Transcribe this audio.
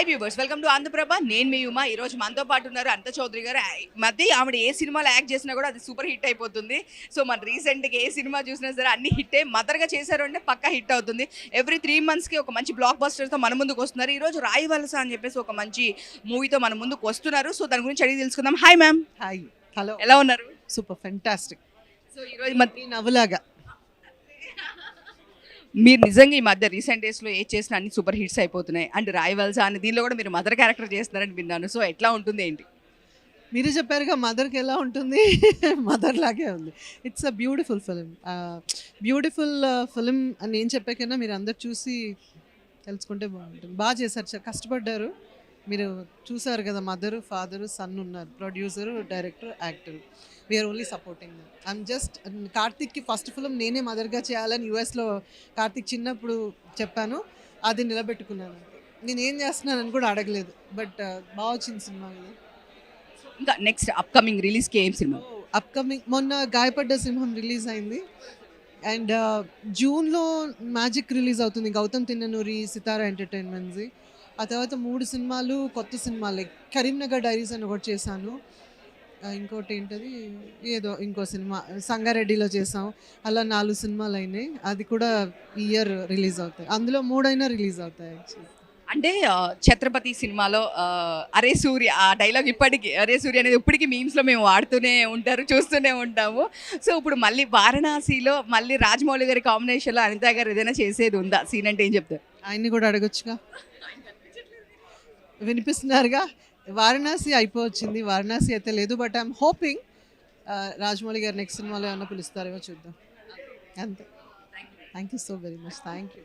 Hi viewers, welcome to Andhraprabha. నేను మీ ఉమా. ఈ రోజు మనతో పాటు ఉన్నారు అనిత చౌదరి గారు. మధ్య ఆవిడ ఏ సినిమాలో యాక్ట్ చేసినా కూడా అది సూపర్ హిట్ అయిపోతుంది. సో మన రీసెంట్గా ఏ సినిమా చూసినా సరే అన్ని హిట్టే. మదర్గా చేశారు అంటే పక్కా హిట్ అవుతుంది. ఎవ్రీ 3 monthsకి ఒక మంచి బ్లాక్ బస్టర్తో మన ముందుకు వస్తున్నారు. ఈ రోజు రాయి వలస అని చెప్పేసి ఒక మంచి మూవీతో మన ముందుకు వస్తున్నారు. సో దాని గురించి అడిగి తెలుసుకుందాం. Hi ma'am. హాయ్ హలో ఎలా ఉన్నారు? Super fantastic. సో ఈరోజు ఈ నవ్వులాగా మీరు నిజంగా ఈ మధ్య రీసెంట్ డేస్లో ఏ చేసినా అన్ని సూపర్ హిట్స్ అయిపోతున్నాయి. అండ్ రాయి వలస అని దీనిలో కూడా మీరు మదర్ క్యారెక్టర్ చేస్తున్నారని విన్నాను. సో ఎట్లా ఉంటుంది ఏంటి? మీరు చెప్పారుగా మదర్కి ఎలా ఉంటుంది, మదర్ లాగే ఉంది. It's a beautiful film. Beautiful film అని నేను చెప్పాకైనా మీరు అందరు చూసి తెలుసుకుంటే బాగుంటుంది. బాగా చేశారు, కష్టపడ్డారు. మీరు చూసారు కదా, మదరు ఫాదరు సన్ ఉన్నారు, producer director actor. We are only supporting. I'm just కార్తిక్కి ఫస్ట్ ఫిలిం నేనే మదర్గా చేయాలని యూఎస్లో కార్తిక్ చిన్నప్పుడు చెప్పాను, అది నిలబెట్టుకున్నాను. నేను ఏం చేస్తున్నానని కూడా అడగలేదు. బట్ బాగా వచ్చింది సినిమా. ఇంకా నెక్స్ట్ అప్కమింగ్ రిలీజ్కి ఏం సినిమా? అప్కమింగ్ మొన్న గాయపడ్డ సింహం రిలీజ్ అయింది. అండ్ జూన్లో మ్యాజిక్ రిలీజ్ అవుతుంది, గౌతమ్ తిన్ననూరి సితారా ఎంటర్టైన్మెంట్స్. ఆ తర్వాత 3 సినిమాలు కొత్త సినిమాలే. కరీంనగర్ డైరీస్ అని ఒకటి చేశాను, ఇంకోటి ఏంటది ఏదో ఇంకో సినిమా సంగారెడ్డిలో చేసాం. అలా 4 సినిమాలు అయినాయి. అది కూడా ఈ ఇయర్ రిలీజ్ అవుతాయి. అందులో 3 అయినా రిలీజ్ అవుతాయి యాక్చువల్లీ. అంటే ఛత్రపతి సినిమాలో అరే సూర్య ఆ డైలాగ్ ఇప్పటికీ, అరే సూర్య అనేది ఇప్పటికీ మీమ్స్లో మేము వాడుతూనే ఉంటారు, చూస్తూనే ఉంటాము. సో ఇప్పుడు మళ్ళీ వారణాసిలో మళ్ళీ రాజమౌళి గారి కాంబినేషన్లో అనిత గారు ఏదైనా చేసేది ఉందా? సీన్ అంటే ఏం చెప్తారు? ఆయన్ని కూడా అడగొచ్చుగా, వినిపిస్తున్నారుగా. వారణాసి అయిపోవచ్చింది, వారణాసి అయితే లేదు. బట్ ఐఎమ్ హోపింగ్ రాజమౌళి గారు నెక్స్ట్ సినిమాలో ఏమన్నా పిలుస్తారేమో చూద్దాం. అంతే. Thank you so very much. Thank you.